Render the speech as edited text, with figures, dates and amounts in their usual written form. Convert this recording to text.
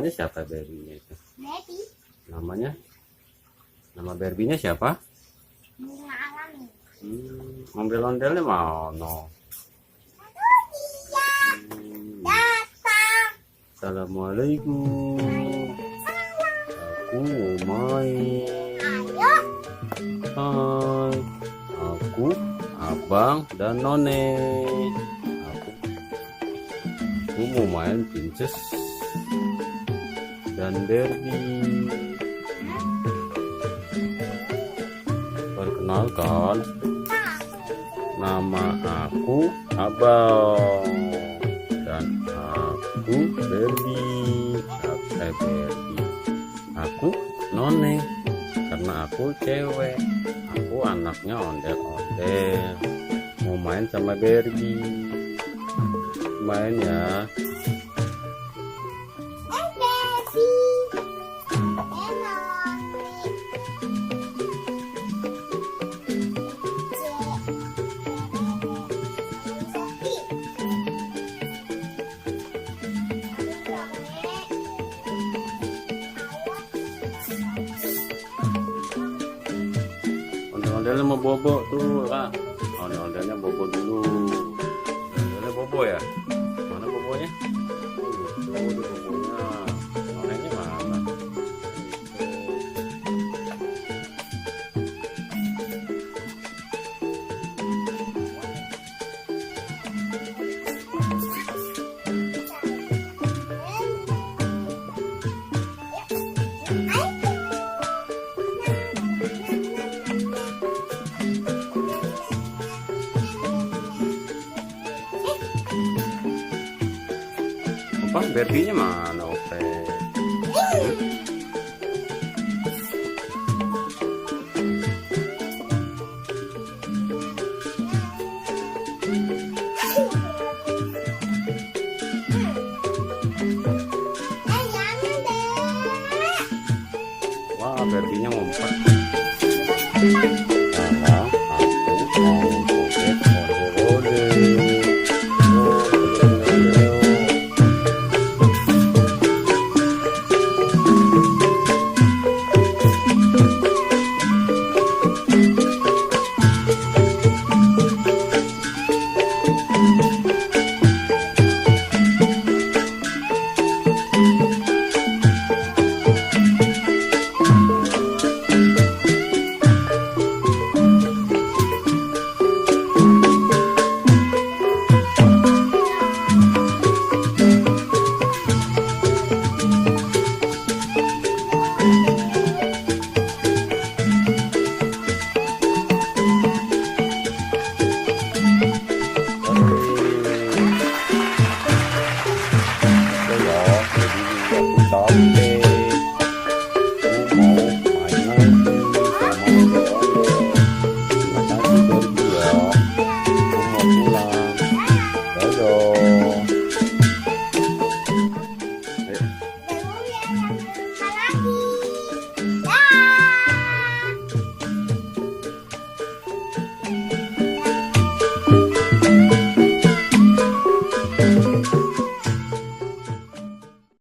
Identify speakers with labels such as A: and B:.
A: Namanya siapa Barbie-nya itu?
B: Baby.
A: Namanya? Nama Barbie-nya siapa?
B: Bunga alami.
A: Ondel-ondelnya mana?
B: Datang.
A: Assalamualaikum. Aku mau main.
B: Ayo.
A: Hai. Aku abang dan none. Aku mau main Princess dan Barbie. Perkenalkan, nama aku Abang dan aku Barbie. Aku None karena aku cewek. Aku anaknya ondel-ondel. Mau main sama Barbie. Main ya.
B: Baby.
A: Ondel-ondelnya mau bobo tuh lah. Ondel-ondelnya bobo dulu. Ondel-ondelnya bobo ya. Mana bobonya? Oh, itu bobonya. Orangnya mana? Apa Barbie-nya mana, Ope? Wah, Barbie-nya ngumpet.